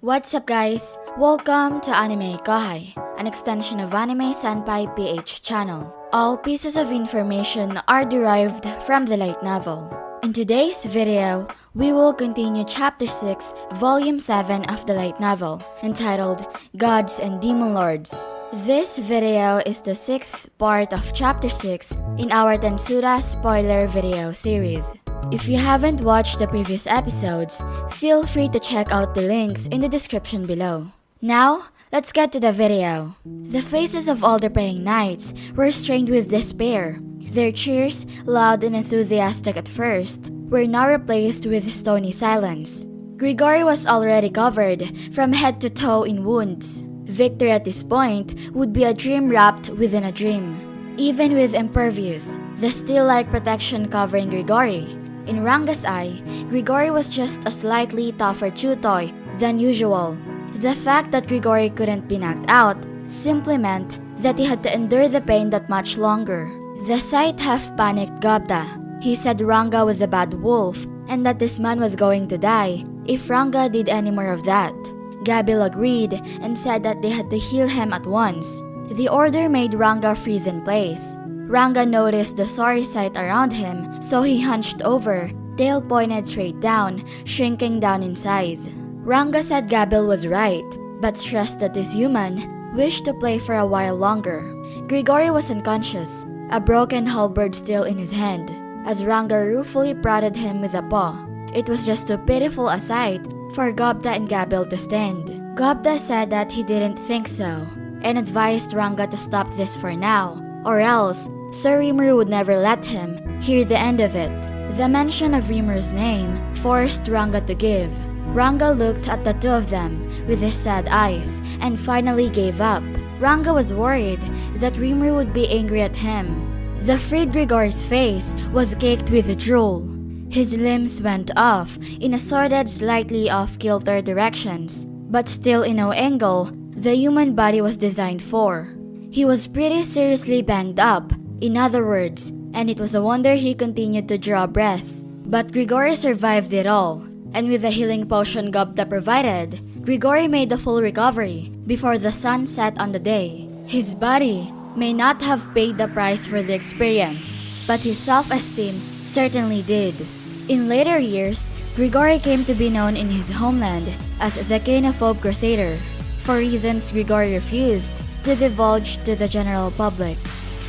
What's up guys? Welcome to AnimeKouhai, an extension of Anime Senpai PH channel. All pieces of information are derived from the light novel. In today's video, we will continue Chapter 6, Volume 7 of the light novel, entitled Gods and Demon Lords. This video is the 6th part of Chapter 6 in our Tensura spoiler video series. If you haven't watched the previous episodes, feel free to check out the links in the description below. Now, let's get to the video. The faces of all the praying knights were strained with despair. Their cheers, loud and enthusiastic at first, were now replaced with stony silence. Grigori was already covered from head to toe in wounds. Victory at this point would be a dream wrapped within a dream. Even with Impervious, the steel-like protection covering Grigori, in Ranga's eye, Grigori was just a slightly tougher chew toy than usual. The fact that Grigori couldn't be knocked out simply meant that he had to endure the pain that much longer. The sight half-panicked Gobda. He said Ranga was a bad wolf and that this man was going to die if Ranga did any more of that. Gabil agreed and said that they had to heal him at once. The order made Ranga freeze in place. Ranga noticed the sorry sight around him, so he hunched over, tail pointed straight down, shrinking down in size. Ranga said Gabil was right, but stressed that this human wished to play for a while longer. Grigori was unconscious, a broken halberd still in his hand, as Ranga ruefully prodded him with a paw. It was just too pitiful a sight for Gobda and Gabil to stand. Gobda said that he didn't think so, and advised Ranga to stop this for now, or else Sir Rimuru would never let him hear the end of it. The mention of Rimuru's name forced Ranga to give. Ranga looked at the two of them with his sad eyes and finally gave up. Ranga was worried that Rimuru would be angry at him. The freed Grigori's face was caked with drool. His limbs went off in assorted slightly off-kilter directions, but still in no angle the human body was designed for. He was pretty seriously banged up, in other words, and it was a wonder he continued to draw breath. But Grigori survived it all, and with the healing potion Gobda provided, Grigori made a full recovery before the sun set on the day. His body may not have paid the price for the experience, but his self-esteem certainly did. In later years, Grigori came to be known in his homeland as the Canophobe Crusader, for reasons Grigori refused to divulge to the general public.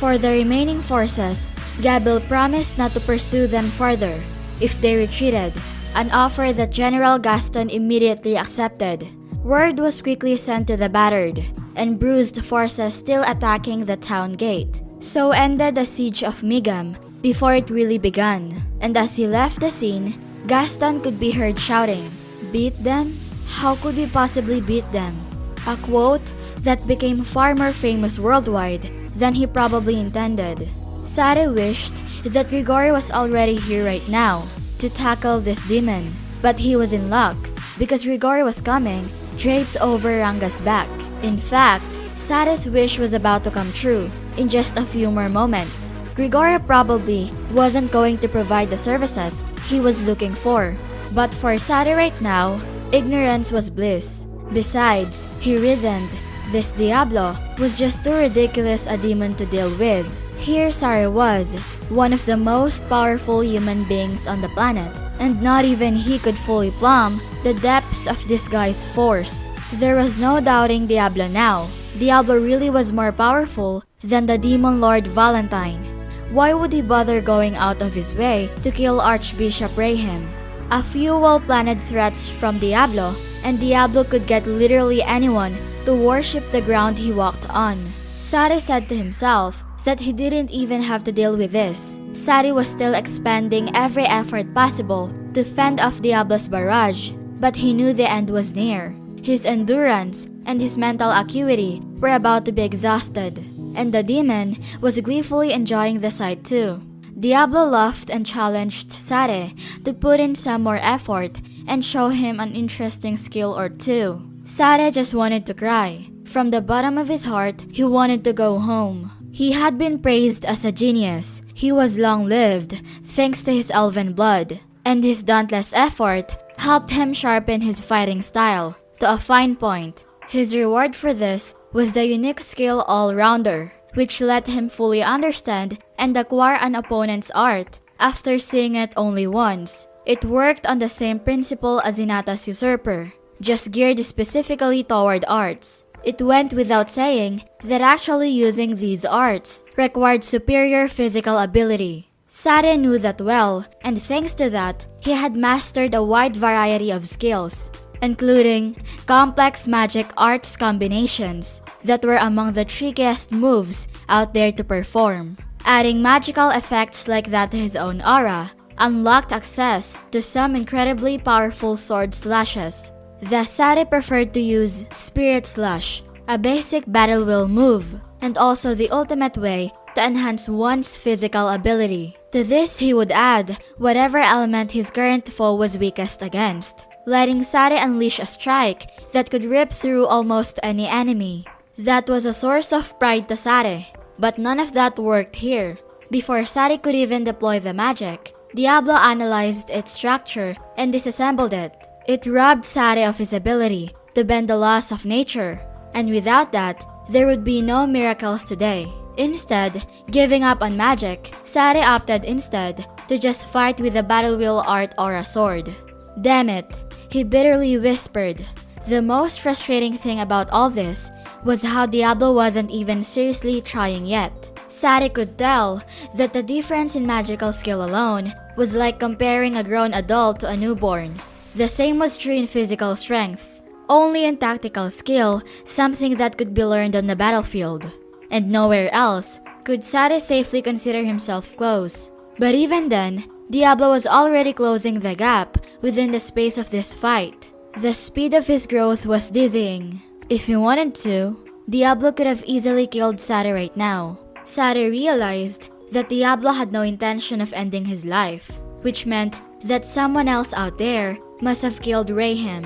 For the remaining forces, Gabil promised not to pursue them further if they retreated, an offer that General Gaston immediately accepted. Word was quickly sent to the battered and bruised forces still attacking the town gate. So ended the siege of Migam before it really began, and as he left the scene, Gaston could be heard shouting, "Beat them? How could we possibly beat them?" A quote that became far more famous worldwide than he probably intended. SAARE wished that Grigori was already here right now to tackle this demon, but he was in luck because Grigori was coming draped over Ranga's back. In fact, SAARE's wish was about to come true in just a few more moments. Grigori probably wasn't going to provide the services he was looking for, but for SAARE right now, ignorance was bliss. Besides, he reasoned this Diablo was just too ridiculous a demon to deal with. Here SAARE was, one of the most powerful human beings on the planet, and not even he could fully plumb the depths of this guy's force. There was no doubting Diablo now. Diablo really was more powerful than the demon lord Valentine. Why would he bother going out of his way to kill Archbishop Rayhem? A few well-planned threats from Diablo, and Diablo could get literally anyone to worship the ground he walked on. SAARE said to himself that he didn't even have to deal with this. SAARE was still expending every effort possible to fend off Diablo's barrage, but he knew the end was near. His endurance and his mental acuity were about to be exhausted, and the demon was gleefully enjoying the sight too. Diablo laughed and challenged SAARE to put in some more effort and show him an interesting skill or two. SAARE just wanted to cry. From the bottom of his heart, he wanted to go home. He had been praised as a genius. He was long-lived thanks to his elven blood, and his dauntless effort helped him sharpen his fighting style. to a fine point. His reward for this was the unique skill All-Rounder, which let him fully understand and acquire an opponent's art after seeing it only once. It worked on the same principle as Hinata's Usurper, just geared specifically toward arts. It went without saying that actually using these arts required superior physical ability. SAARE knew that well, and thanks to that, he had mastered a wide variety of skills, including complex magic arts combinations that were among the trickiest moves out there to perform. Adding magical effects like that to his own aura unlocked access to some incredibly powerful sword slashes. The SAARE preferred to use Spirit Slash, a basic battle wheel move, and also the ultimate way to enhance one's physical ability. To this, he would add whatever element his current foe was weakest against, letting SAARE unleash a strike that could rip through almost any enemy. That was a source of pride to SAARE, but none of that worked here. Before SAARE could even deploy the magic, Diablo analyzed its structure and disassembled it. It robbed SAARE of his ability to bend the laws of nature, and without that, there would be no miracles today. Instead, giving up on magic, SAARE opted instead to just fight with a battle wheel art or a sword. Damn it, he bitterly whispered. The most frustrating thing about all this was how Diablo wasn't even seriously trying yet. SAARE could tell that the difference in magical skill alone was like comparing a grown adult to a newborn. The same was true in physical strength, only in tactical skill, something that could be learned on the battlefield. And nowhere else could SAARE safely consider himself close. But even then, Diablo was already closing the gap within the space of this fight. The speed of his growth was dizzying. If he wanted to, Diablo could have easily killed SAARE right now. SAARE realized that Diablo had no intention of ending his life, which meant that someone else out there must have killed Rayhem.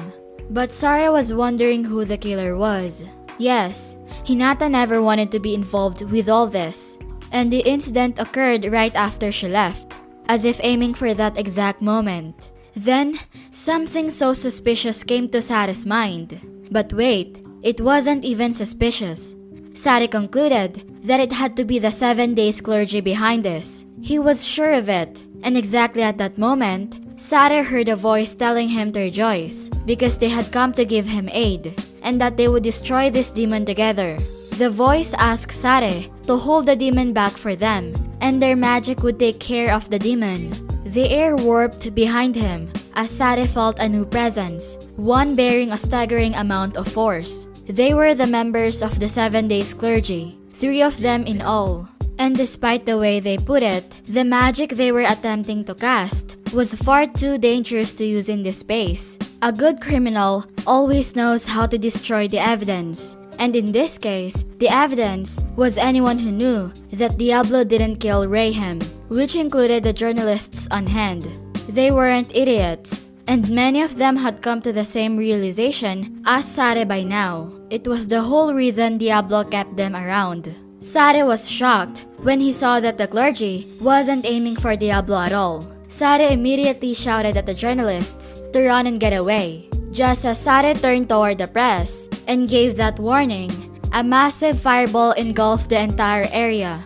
But SAARE was wondering who the killer was. Yes, Hinata never wanted to be involved with all this, and the incident occurred right after she left, as if aiming for that exact moment. Then, something so suspicious came to SAARE's mind. But wait, it wasn't even suspicious. SAARE concluded that it had to be the 7 days clergy behind this. He was sure of it, and exactly at that moment, SAARE heard a voice telling him to rejoice because they had come to give him aid, and that they would destroy this demon together. The voice asked SAARE to hold the demon back for them, and their magic would take care of the demon. The air warped behind him as SAARE felt a new presence, one bearing a staggering amount of force. They were the members of the 7 days clergy, 3 of them in all. And despite the way they put it, the magic they were attempting to cast was far too dangerous to use in this space. A good criminal always knows how to destroy the evidence, and in this case, the evidence was anyone who knew that Diablo didn't kill Rayhem, which included the journalists on hand. They weren't idiots, and many of them had come to the same realization as SAARE by now. It was the whole reason Diablo kept them around. SAARE was shocked when he saw that the clergy wasn't aiming for Diablo at all. SAARE immediately shouted at the journalists to run and get away. Just as SAARE turned toward the press and gave that warning, a massive fireball engulfed the entire area.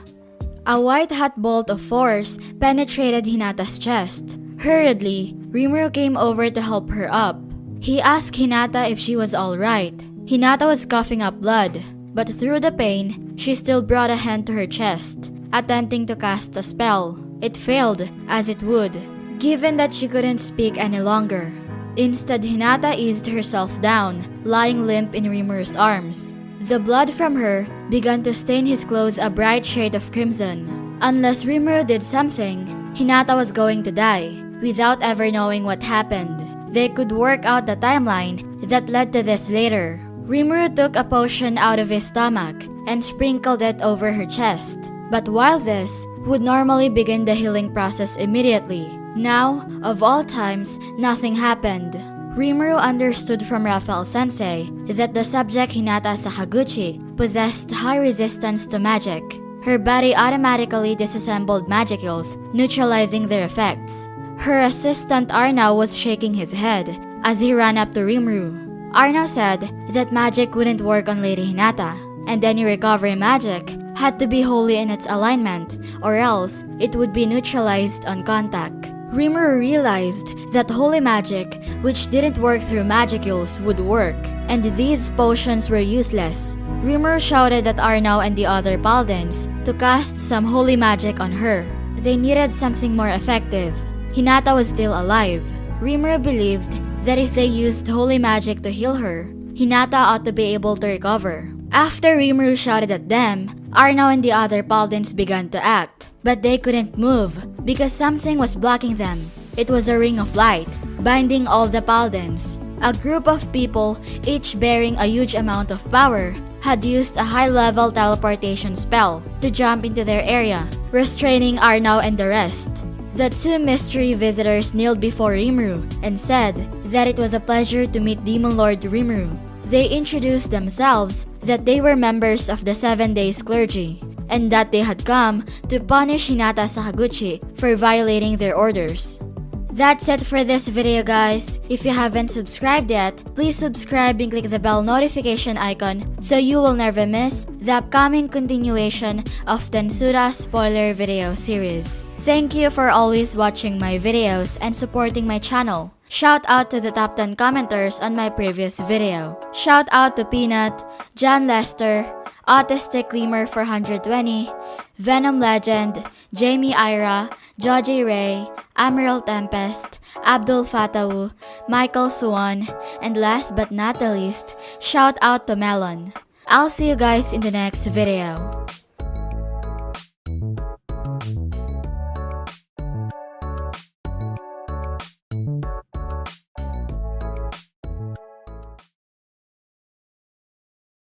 A white-hot bolt of force penetrated Hinata's chest. Hurriedly, Rimuru came over to help her up. He asked Hinata if she was alright. Hinata was coughing up blood, but through the pain, she still brought a hand to her chest, attempting to cast a spell. It failed, as it would, given that she couldn't speak any longer. Instead, Hinata eased herself down, lying limp in Rimuru's arms. The blood from her began to stain his clothes a bright shade of crimson. Unless Rimuru did something, Hinata was going to die, without ever knowing what happened. They could work out the timeline that led to this later. Rimuru took a potion out of his stomach and sprinkled it over her chest. But while this would normally begin the healing process immediately, now, of all times, nothing happened. Rimuru understood from Raphael-sensei that the subject Hinata Sakaguchi possessed high resistance to magic. Her body automatically disassembled magicals, neutralizing their effects. Her assistant Arna was shaking his head as he ran up to Rimuru. Arnau said that magic wouldn't work on Lady Hinata, and any recovery magic had to be wholly in its alignment, or else it would be neutralized on contact. Rimuru realized that holy magic, which didn't work through magicules, would work, and these potions were useless. Rimuru shouted at Arnau and the other paladins to cast some holy magic on her. They needed something more effective. Hinata was still alive. Rimuru believed that if they used holy magic to heal her, Hinata ought to be able to recover. After Rimuru shouted at them, Arnau and the other paladins began to act, but they couldn't move because something was blocking them. It was a ring of light, binding all the paladins. A group of people, each bearing a huge amount of power, had used a high-level teleportation spell to jump into their area, restraining Arnau and the rest. The two mystery visitors kneeled before Rimuru and said that it was a pleasure to meet Demon Lord Rimuru. They introduced themselves that they were members of the 7 Days Clergy, and that they had come to punish Hinata Sakaguchi for violating their orders. That's it for this video, guys. If you haven't subscribed yet, please subscribe and click the bell notification icon so you will never miss the upcoming continuation of Tensura spoiler video series. Thank you for always watching my videos and supporting my channel. Shout out to the top 10 commenters on my previous video. Shout out to Peanut, John Lester, Autistic Lemur 420, Venom Legend, Jamie Ira, Joji Ray, Amaryl Tempest, Abdul Fatawu, Michael Swan, and last but not the least, shout out to Melon. I'll see you guys in the next video.